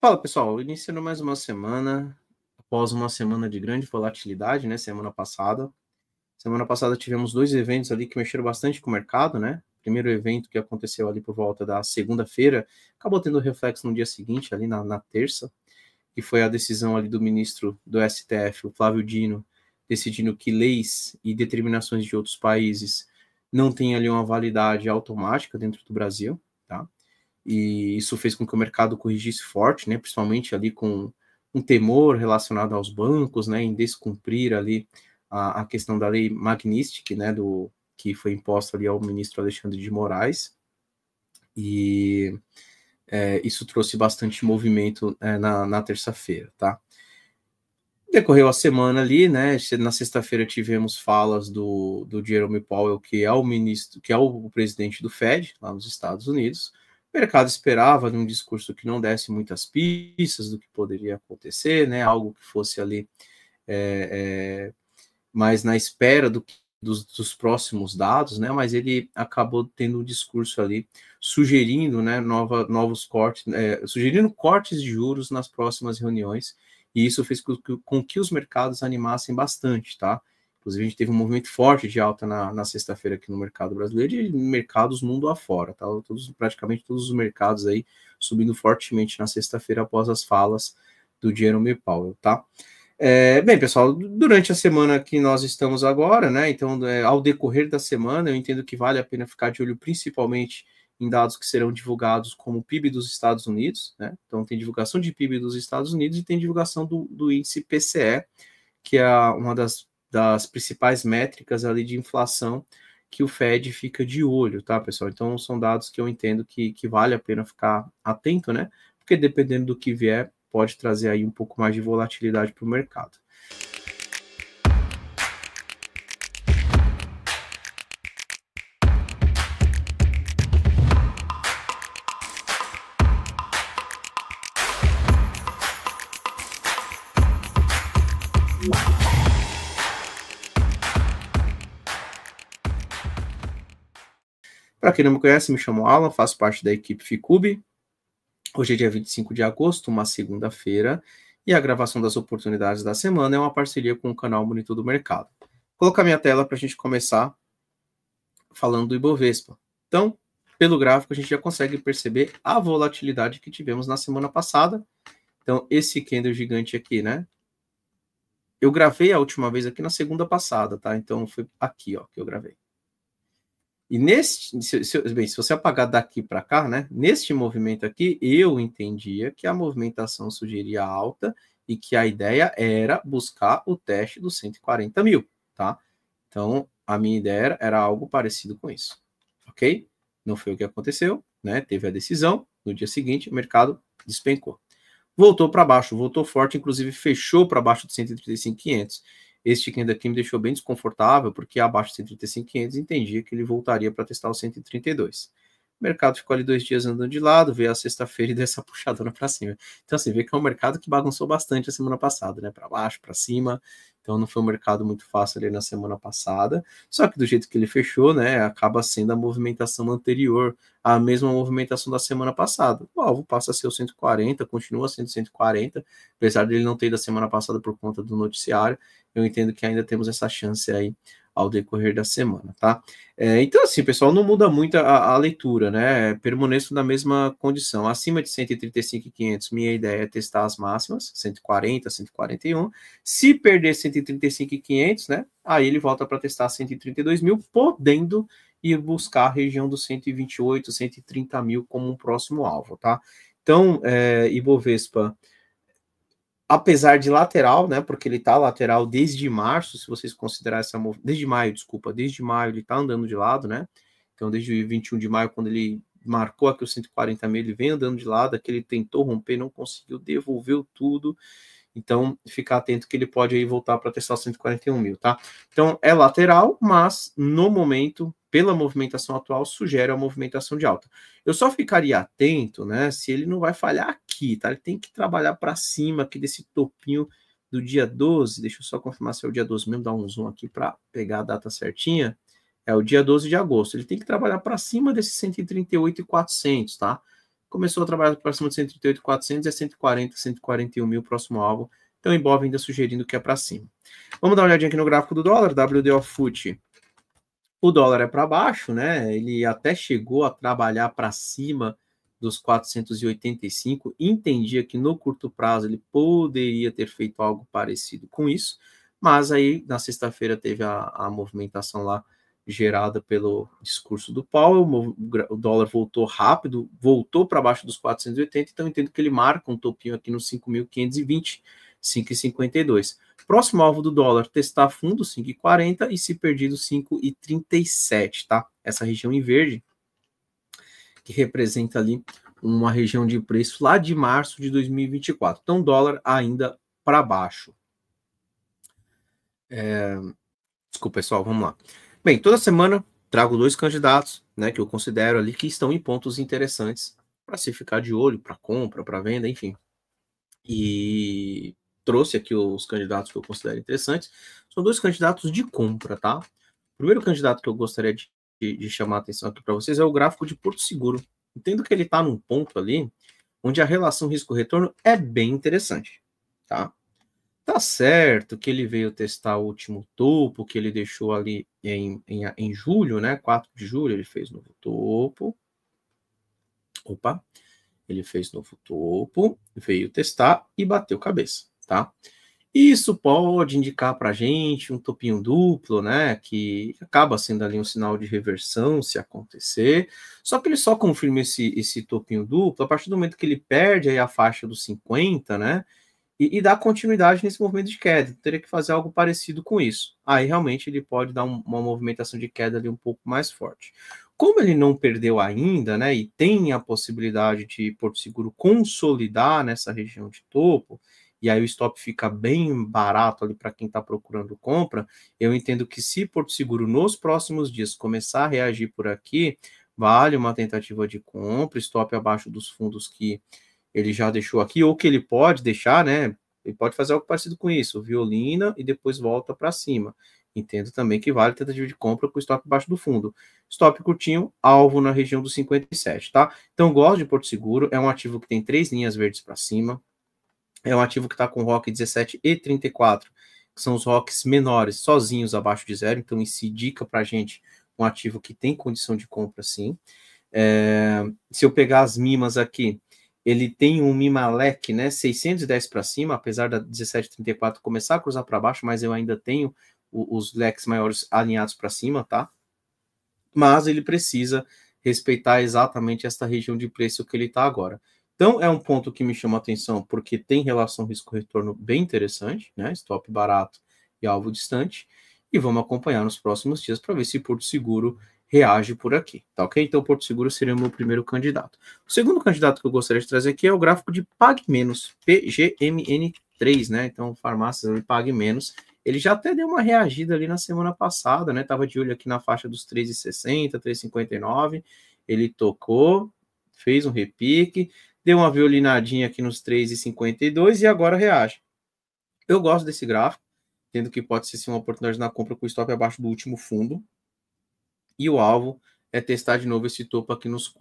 Fala pessoal, iniciando mais uma semana, após uma semana de grande volatilidade, né? Semana passada tivemos dois eventos ali que mexeram bastante com o mercado, né? Primeiro evento que aconteceu ali por volta da segunda-feira, acabou tendo reflexo no dia seguinte, ali na terça, que foi a decisão ali do ministro do STF, o Flávio Dino, decidindo que leis e determinações de outros países não têm ali uma validade automática dentro do Brasil, tá? E isso fez com que o mercado corrigisse forte, né, principalmente ali com um temor relacionado aos bancos, né, em descumprir ali a questão da lei Magnitsky, né, que foi imposta ali ao ministro Alexandre de Moraes, e isso trouxe bastante movimento na terça-feira, tá? Decorreu a semana ali, né? Na sexta-feira tivemos falas do Jerome Powell, que é o ministro, que é o presidente do Fed, lá nos Estados Unidos. O mercado esperava num discurso que não desse muitas pistas do que poderia acontecer, né? Algo que fosse ali mais na espera dos próximos dados, né? Mas ele acabou tendo um discurso ali sugerindo, né? Novos cortes, sugerindo cortes de juros nas próximas reuniões. E isso fez com que os mercados animassem bastante, tá? Inclusive, a gente teve um movimento forte de alta na sexta-feira aqui no mercado brasileiro e mercados mundo afora, tá? Praticamente todos os mercados aí subindo fortemente na sexta-feira após as falas do Jerome Powell, tá? Bem, pessoal, durante a semana que nós estamos agora, né? Então, ao decorrer da semana, eu entendo que vale a pena ficar de olho principalmente em dados que serão divulgados como o PIB dos Estados Unidos, né? Então, tem divulgação de PIB dos Estados Unidos e tem divulgação do índice PCE, que é uma das principais métricas ali de inflação que o Fed fica de olho, tá, pessoal? Então, são dados que eu entendo que vale a pena ficar atento, né? Porque dependendo do que vier, pode trazer aí um pouco mais de volatilidade para o mercado. Para quem não me conhece, me chamo Alan, faço parte da equipe Ficube. Hoje é dia 25 de agosto, uma segunda-feira, e a gravação das oportunidades da semana é uma parceria com o canal Monitor do Mercado. Vou colocar minha tela para a gente começar falando do Ibovespa. Então, pelo gráfico, a gente já consegue perceber a volatilidade que tivemos na semana passada. Então, esse candle gigante aqui, né? Eu gravei a última vez aqui na segunda passada, tá? Então, foi aqui, ó, que eu gravei. E se você apagar daqui para cá, né? Neste movimento aqui, eu entendia que a movimentação sugeria alta e que a ideia era buscar o teste dos 140 mil, tá? Então, a minha ideia era algo parecido com isso, ok? Não foi o que aconteceu, né? Teve a decisão, no dia seguinte o mercado despencou. Voltou para baixo, voltou forte, inclusive fechou para baixo de 135.500. Este candle aqui me deixou bem desconfortável, porque abaixo de 135.500 entendia que ele voltaria para testar o 132. O mercado ficou ali 2 dias andando de lado, veio a sexta-feira e deu essa puxadona para cima. Então, assim, vê que é um mercado que bagunçou bastante a semana passada, né? Para baixo, para cima. Então, não foi um mercado muito fácil ali na semana passada. Só que do jeito que ele fechou, né? Acaba sendo a movimentação anterior à mesma movimentação da semana passada. O alvo passa a ser o 140, continua sendo 140, apesar de ele não ter ido da semana passada por conta do noticiário. Eu entendo que ainda temos essa chance aí ao decorrer da semana, tá? Então, assim, pessoal, não muda muito a leitura, né? Permaneço na mesma condição. Acima de 135.500, minha ideia é testar as máximas, 140, 141. Se perder 135.500, né? Aí ele volta para testar 132 mil, podendo ir buscar a região dos 128, 130 mil como um próximo alvo, tá? Então, Ibovespa, apesar de lateral, né, porque ele está lateral desde março, se vocês considerarem desde maio, desculpa, desde maio ele está andando de lado, né, então desde 21 de maio, quando ele marcou aqui os 140 mil, ele vem andando de lado, aqui ele tentou romper, não conseguiu, devolveu tudo, então ficar atento que ele pode aí voltar para testar os 141 mil, tá? Então é lateral, mas no momento, pela movimentação atual, sugere a movimentação de alta. Eu só ficaria atento, né, se ele não vai falhar aqui, tá? Ele tem que trabalhar para cima aqui desse topinho do dia 12. Deixa eu só confirmar se é o dia 12 mesmo, dar um zoom aqui para pegar a data certinha. É o dia 12 de agosto. Ele tem que trabalhar para cima desse 138.400, tá? começou a trabalhar para cima de 138.400 e 140, 141 mil próximo alvo. Então, o Ibov ainda sugerindo que é para cima. Vamos dar uma olhadinha aqui no gráfico do dólar, WDO FUT. O dólar é para baixo, né? Ele até chegou a trabalhar para cima dos 485. Entendia que no curto prazo ele poderia ter feito algo parecido com isso, mas aí na sexta-feira teve a movimentação lá gerada pelo discurso do Powell, o dólar voltou rápido, voltou para baixo dos 480, então entendo que ele marca um topinho aqui no 5.520, 5,52. Próximo alvo do dólar, testar fundo, 5,40 e se perdido, 5,37, tá? Essa região em verde, que representa ali uma região de preço lá de março de 2024. Então, dólar ainda para baixo. Desculpa, pessoal, vamos lá. Bem, toda semana trago 2 candidatos, né, que eu considero ali que estão em pontos interessantes para se ficar de olho, para compra, para venda, enfim. E trouxe aqui os candidatos que eu considero interessantes. São 2 candidatos de compra, tá? O primeiro candidato que eu gostaria de chamar a atenção aqui para vocês é o gráfico de Porto Seguro. Entendo que ele está num ponto ali onde a relação risco-retorno é bem interessante, tá? Tá certo que ele veio testar o último topo que ele deixou ali em julho, né? 4 de julho ele fez novo topo. Opa! Ele fez novo topo, veio testar e bateu cabeça, tá? Isso pode indicar para a gente um topinho duplo, né? Que acaba sendo ali um sinal de reversão se acontecer. Só que ele só confirma esse topinho duplo a partir do momento que ele perde aí a faixa dos 50, né? E dá continuidade nesse movimento de queda. Teria que fazer algo parecido com isso. Aí realmente ele pode dar uma movimentação de queda ali um pouco mais forte. Como ele não perdeu ainda, né, e tem a possibilidade de Porto Seguro consolidar nessa região de topo, e aí o stop fica bem barato ali para quem está procurando compra, eu entendo que se Porto Seguro nos próximos dias começar a reagir por aqui, vale uma tentativa de compra, stop abaixo dos fundos que ele já deixou aqui, ou que ele pode deixar, né? Ele pode fazer algo parecido com isso, violina e depois volta para cima. Entendo também que vale tentativa de compra com stop abaixo do fundo. Stop curtinho, alvo na região dos 57, tá? Então, gosto de Porto Seguro, é um ativo que tem 3 linhas verdes para cima, é um ativo que está com ROC 17 e 34, que são os ROCs menores, sozinhos abaixo de zero, então isso indica para a gente um ativo que tem condição de compra, sim. Se eu pegar as mimas aqui, ele tem um Mimalec, né, 610 para cima, apesar da 1734 começar a cruzar para baixo, mas eu ainda tenho os leques maiores alinhados para cima, tá? Mas ele precisa respeitar exatamente esta região de preço que ele está agora. Então, é um ponto que me chama a atenção, porque tem relação risco-retorno bem interessante, né? Stop barato e alvo distante. E vamos acompanhar nos próximos dias para ver se Porto Seguro reage por aqui, tá ok? Então, Porto Seguro seria o meu primeiro candidato. O segundo candidato que eu gostaria de trazer aqui é o gráfico de Pague Menos, PGMN3, né? Então, farmácias ali Pague Menos. Ele já até deu uma reagida ali na semana passada, né? Tava de olho aqui na faixa dos 3,60, 3,59. Ele tocou, fez um repique, deu uma violinadinha aqui nos 3,52 e agora reage. Eu gosto desse gráfico, tendo que pode ser uma oportunidade na compra com o stop abaixo do último fundo. E o alvo é testar de novo esse topo aqui nos R$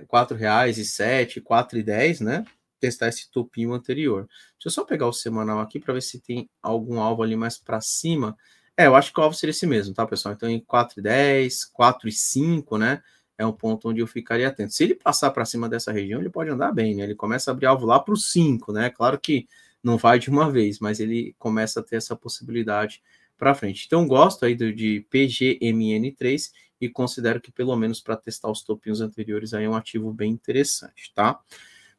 4,07, 4,10, né? Testar esse topinho anterior. Deixa eu só pegar o semanal aqui para ver se tem algum alvo ali mais para cima. Eu acho que o alvo seria esse mesmo, tá, pessoal? Então, em 4,10, 4,5, né? É um ponto onde eu ficaria atento. Se ele passar para cima dessa região, ele pode andar bem, né? Ele começa a abrir alvo lá para o 5, né? Claro que não vai de uma vez, mas ele começa a ter essa possibilidade para frente. Então, gosto aí de PGMN3 e considero que, pelo menos para testar os topinhos anteriores, aí é um ativo bem interessante, tá?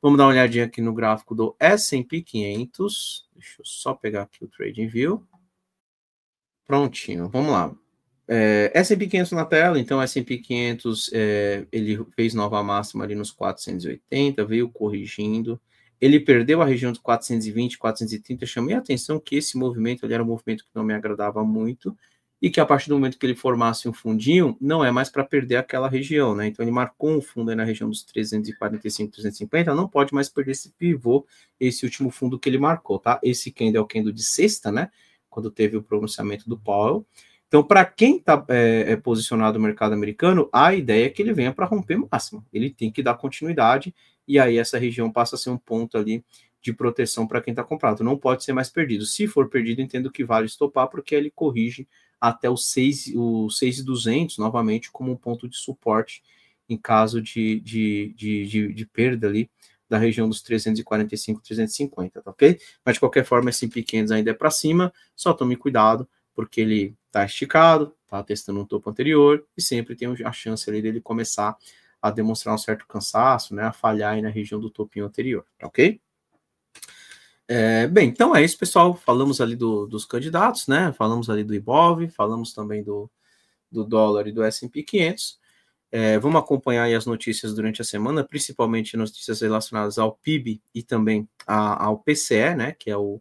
Vamos dar uma olhadinha aqui no gráfico do S&P 500. Deixa eu só pegar aqui o TradingView. Prontinho, vamos lá. S&P 500 na tela, então S&P 500, ele fez nova máxima ali nos 480, veio corrigindo. Ele perdeu a região de 420, 430. Chamei a atenção que esse movimento ali era um movimento que não me agradava muito e que a partir do momento que ele formasse um fundinho, não é mais para perder aquela região, né? Então ele marcou um fundo aí na região dos 345, 350, não pode mais perder esse pivô, esse último fundo que ele marcou, tá? Esse candle é o candle de sexta, né? Quando teve o pronunciamento do Powell. Então, para quem está posicionado no mercado americano, a ideia é que ele venha para romper máximo. Ele tem que dar continuidade, e aí essa região passa a ser um ponto ali de proteção para quem está comprado. Não pode ser mais perdido. Se for perdido, entendo que vale estopar, porque ele corrige até o 6.200 novamente como um ponto de suporte em caso de perda ali da região dos 345, 350, tá ok? Mas de qualquer forma, S&P 500 ainda é para cima, só tome cuidado, porque ele está esticado, está testando um topo anterior, e sempre tem a chance ali dele começar a demonstrar um certo cansaço, né, a falhar aí na região do topinho anterior, tá ok? Bem, então é isso, pessoal. Falamos ali dos candidatos, né? Falamos ali do Ibov, falamos também do dólar e do S&P 500. Vamos acompanhar aí as notícias durante a semana, principalmente notícias relacionadas ao PIB e também ao PCE, né? Que é o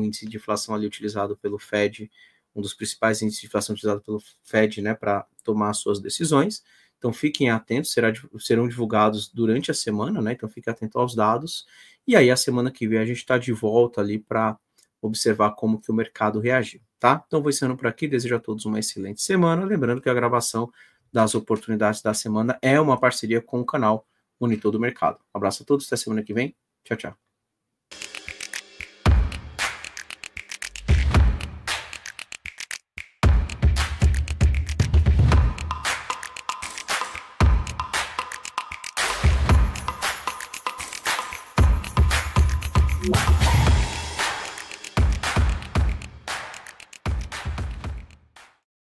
índice de inflação ali utilizado pelo Fed, um dos principais índices de inflação utilizado pelo Fed, né? Para tomar suas decisões. Então fiquem atentos, serão divulgados durante a semana, né? Então fiquem atentos aos dados. E aí a semana que vem a gente está de volta ali para observar como que o mercado reagiu, tá? Então vou encerrando por aqui, desejo a todos uma excelente semana, lembrando que a gravação das oportunidades da semana é uma parceria com o canal Monitor do Mercado. Um abraço a todos, até semana que vem. Tchau, tchau. Wow.